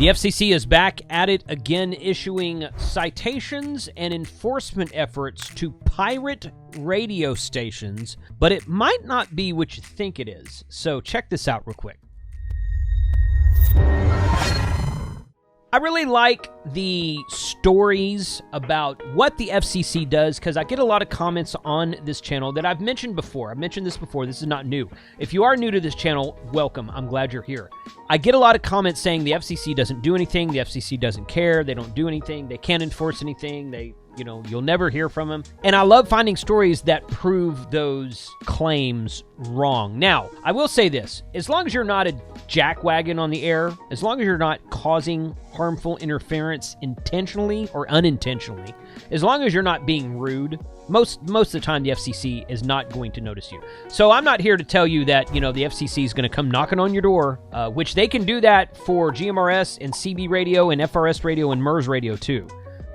The FCC is back at it again, issuing citations and enforcement efforts to pirate radio stations, but it might not be what you think it is. So check this out real quick. I really like the stories about what the FCC does because I get a lot of comments on this channel that I've mentioned before. I've mentioned this before. This is not new. If you are new to this channel, welcome. I'm glad you're here. I get a lot of comments saying the FCC doesn't do anything. The FCC doesn't care. They don't do anything. They can't enforce anything. You'll never hear from them. And I love finding stories that prove those claims wrong. Now, I will say this. As long as you're not a jackwagon on the air, as long as you're not causing harmful interference intentionally or unintentionally, as long as you're not being rude, most of the time the FCC is not going to notice you. So I'm not here to tell you that, the FCC is going to come knocking on your door, which they can do that for GMRS and CB radio and FRS radio and MERS radio too.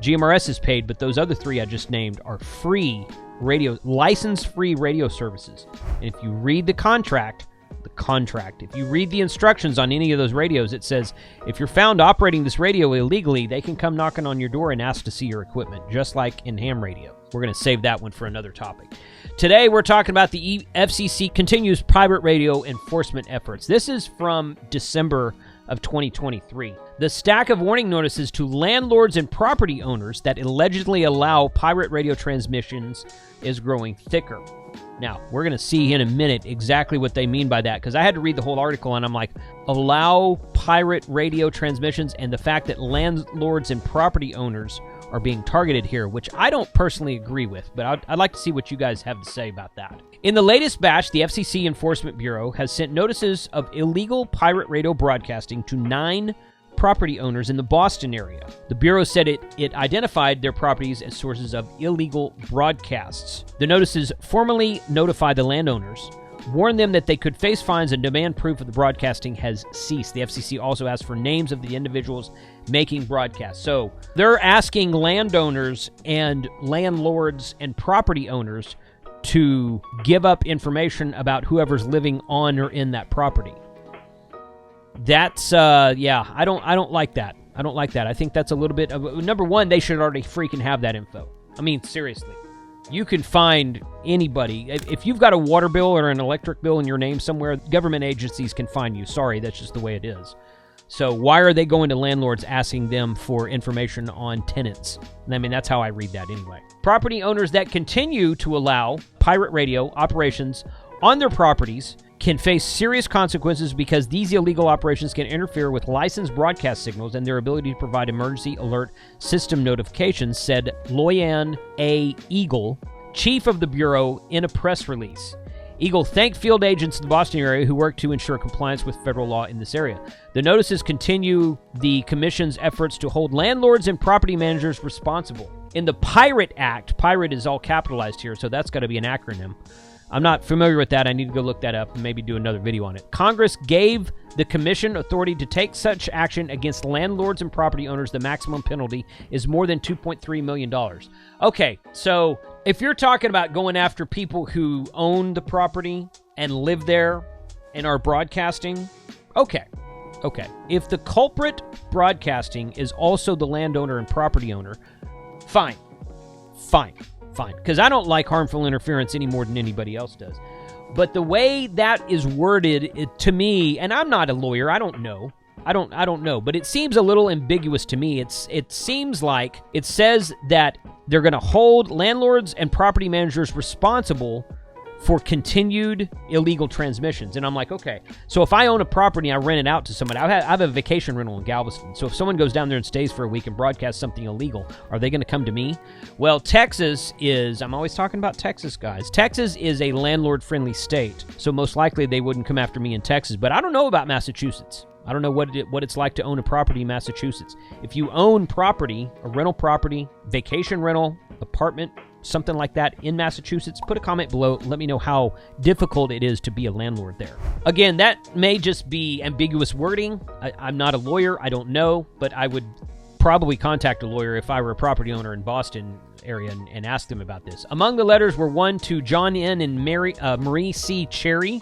GMRS is paid, but those other three I just named are free radio, license-free radio services. And if you read the contract, if you read the instructions on any of those radios, it says, if you're found operating this radio illegally, they can come knocking on your door and ask to see your equipment, just like in ham radio. We're going to save that one for another topic. Today, we're talking about the FCC continues pirate radio enforcement efforts. This is from December of 2023. The stack of warning notices to landlords and property owners that allegedly allow pirate radio transmissions is growing thicker. Now, we're going to see in a minute exactly what they mean by that, because I had to read the whole article, and I'm like, allow pirate radio transmissions, and the fact that landlords and property owners are being targeted here, which I don't personally agree with, but I'd like to see what you guys have to say about that. In the latest batch, the FCC Enforcement Bureau has sent notices of illegal pirate radio broadcasting to 9 property owners in the Boston area. The Bureau said it identified their properties as sources of illegal broadcasts. The notices formally notify the landowners, warn them that they could face fines, and demand proof of the broadcasting has ceased. The FCC also asked for names of the individuals making broadcasts. So they're asking landowners and landlords and property owners to give up information about whoever's living on or in that property. That's, I don't like that. I don't like that. I think that's a little bit of, number one, they should already freaking have that info. I mean, seriously. You can find anybody. If you've got a water bill or an electric bill in your name somewhere, government agencies can find you. Sorry, that's just the way it is. So why are they going to landlords asking them for information on tenants? I mean, that's how I read that anyway. Property owners that continue to allow pirate radio operations on their properties can face serious consequences because these illegal operations can interfere with licensed broadcast signals and their ability to provide emergency alert system notifications, said Loyan A. Eagle, chief of the Bureau, in a press release. Eagle thanked field agents in the Boston area who work to ensure compliance with federal law in this area. The notices continue the Commission's efforts to hold landlords and property managers responsible. In the Pirate Act, pirate is all capitalized here, so that's got to be an acronym. I'm not familiar with that. I need to go look that up and maybe do another video on it. Congress gave the Commission authority to take such action against landlords and property owners. The maximum penalty is more than $2.3 million. Okay, so if you're talking about going after people who own the property and live there and are broadcasting, okay. If the culprit broadcasting is also the landowner and property owner, fine. Because I don't like harmful interference any more than anybody else does. But the way that is worded, to me, and I'm not a lawyer, I don't know, but it seems a little ambiguous to me. It seems like it says that they're going to hold landlords and property managers responsible for continued illegal transmissions. And I'm like, okay, so if I own a property and I rent it out to somebody, I have a vacation rental in Galveston. So if someone goes down there and stays for a week and broadcasts something illegal, are they going to come to me? Well, Texas is, I'm always talking about Texas, guys. Texas is a landlord-friendly state, so most likely they wouldn't come after me in Texas. But I don't know about Massachusetts. I don't know what it's like to own a property in Massachusetts. If you own property, a rental property, vacation rental, apartment, something like that in Massachusetts, put a comment below. Let me know how difficult it is to be a landlord there. Again, that may just be ambiguous wording. I'm not a lawyer. I don't know, but I would probably contact a lawyer if I were a property owner in Boston area and ask them about this. Among the letters were one to John N. and Marie C. Cherry,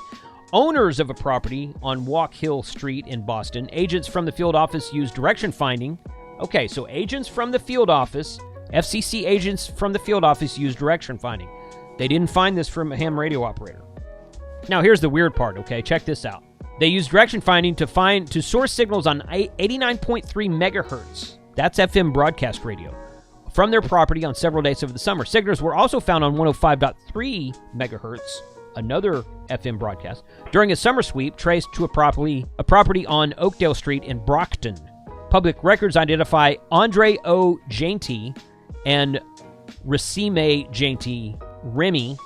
owners of a property on Walk Hill Street in Boston, agents from the field office used direction finding. Okay, so agents from the field office, FCC agents from the field office used direction finding. They didn't find this from a ham radio operator. Now, here's the weird part, okay? Check this out. They used direction finding to source signals on 89.3 megahertz. That's FM broadcast radio from their property on several days over the summer. Signals were also found on 105.3 megahertz, another FM broadcast, during a summer sweep traced to a property on Oakdale Street in Brockton. Public records identify Andre O. Jainty and Racime Jainty Remy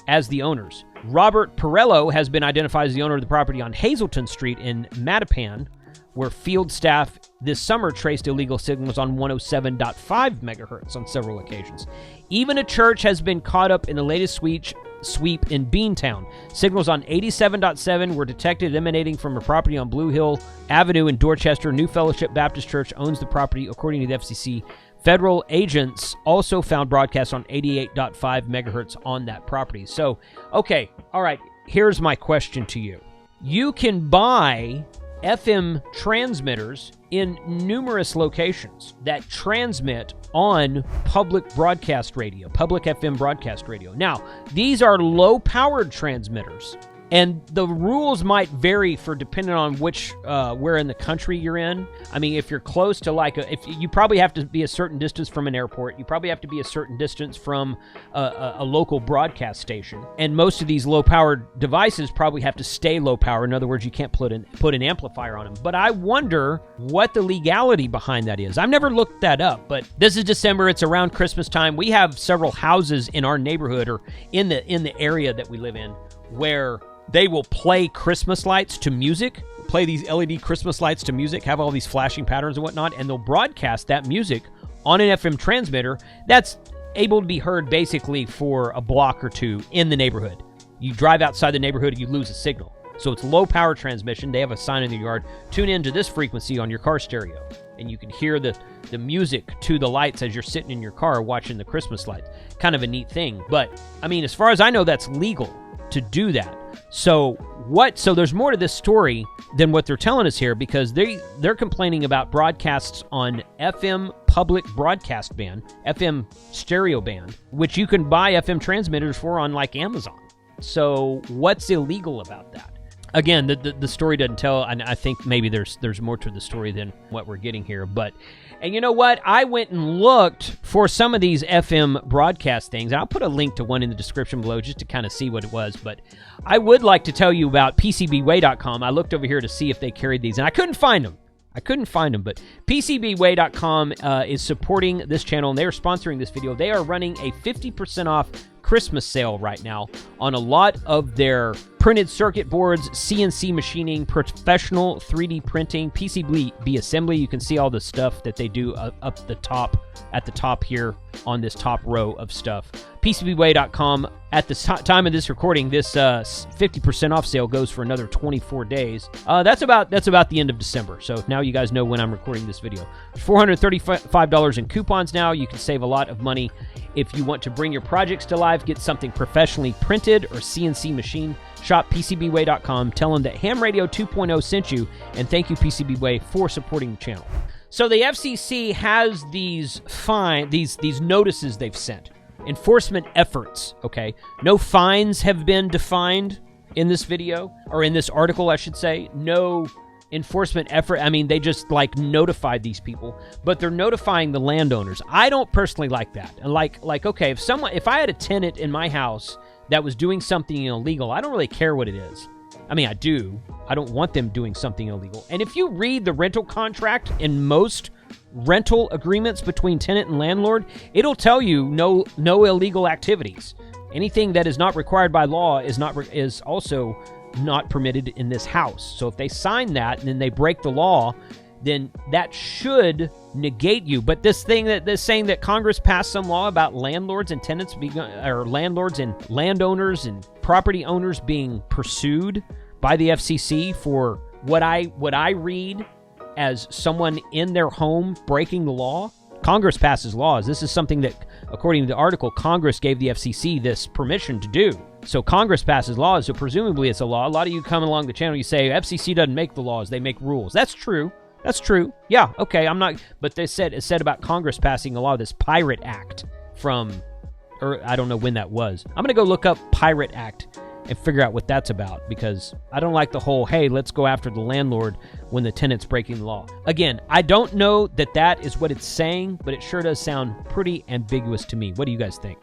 as the owners. Robert Perello has been identified as the owner of the property on Hazleton Street in Mattapan, where field staff this summer traced illegal signals on 107.5 megahertz on several occasions. Even a church has been caught up in the latest sweep in Beantown. Signals on 87.7 were detected emanating from a property on Blue Hill Avenue in Dorchester. New Fellowship Baptist Church owns the property, according to the FCC. Federal agents also found broadcasts on 88.5 megahertz on that property. So, okay, all right, here's my question to you. You can buy FM transmitters in numerous locations that transmit on public broadcast radio, public FM broadcast radio. Now, these are low-powered transmitters, and the rules might vary for depending on which where in the country you're in. I mean, if you're close to if you probably have to be a certain distance from an airport, you probably have to be a certain distance from a local broadcast station. And most of these low-powered devices probably have to stay low power. In other words, you can't put an amplifier on them. But I wonder what the legality behind that is. I've never looked that up, but this is December. It's around Christmas time. We have several houses in our neighborhood or in the area that we live in where they will play Christmas lights to music, play these LED Christmas lights to music, have all these flashing patterns and whatnot, and they'll broadcast that music on an FM transmitter that's able to be heard basically for a block or two in the neighborhood. You drive outside the neighborhood, you lose a signal. So it's low power transmission. They have a sign in the yard. Tune into this frequency on your car stereo, and you can hear the music to the lights as you're sitting in your car watching the Christmas lights. Kind of a neat thing. But, I mean, as far as I know, that's legal to do that. So there's more to this story than what they're telling us here, because they're complaining about broadcasts on FM public broadcast band, FM stereo band, which you can buy FM transmitters for on like Amazon. So what's illegal about that? Again, the story doesn't tell, and I think maybe there's more to the story than what we're getting here. And you know what? I went and looked for some of these FM broadcast things, and I'll put a link to one in the description below just to kind of see what it was. But I would like to tell you about PCBWay.com. I looked over here to see if they carried these, and I couldn't find them. But PCBWay.com is supporting this channel, and they are sponsoring this video. They are running a 50% off Christmas sale right now on a lot of their printed circuit boards, CNC machining, professional 3D printing, PCB assembly. You can see all the stuff that they do up at the top here on this top row of stuff. PCBWay.com. At the time of this recording, this 50% off sale goes for another 24 days. That's about the end of December. So now you guys know when I'm recording this video. There's $435 in coupons now. You can save a lot of money if you want to bring your projects to life, get something professionally printed or CNC machined. Shop PCBWay.com. Tell them that Ham Radio 2.0 sent you, and thank you, PCBWay, for supporting the channel. So the FCC has these notices they've sent. Enforcement efforts, okay? No fines have been defined in this video, or in this article, I should say. No enforcement effort. I mean, they just, notified these people, but they're notifying the landowners. I don't personally like that. And okay, if I had a tenant in my house that was doing something illegal, I don't really care what it is. I mean, I do. I don't want them doing something illegal. And if you read the rental contract in most rental agreements between tenant and landlord, it'll tell you no illegal activities. Anything that is not required by law is also not permitted in this house. So if they sign that and then they break the law, then that should negate you. But this thing that's saying that Congress passed some law about landlords and tenants or landlords and landowners and property owners being pursued by the FCC for what I read as someone in their home breaking the law. Congress passes laws. This is something that according to the article, Congress gave the FCC this permission to do. So Congress passes laws, so presumably it's a law. A lot of you come along the channel, you say, FCC doesn't make the laws, they make rules. That's true. That's true. Yeah, okay, I'm not... But it said about Congress passing a law, this Pirate Act from... Or I don't know when that was. I'm going to go look up Pirate Act and figure out what that's about, because I don't like the whole, hey, let's go after the landlord when the tenant's breaking the law. Again, I don't know that that is what it's saying, but it sure does sound pretty ambiguous to me. What do you guys think?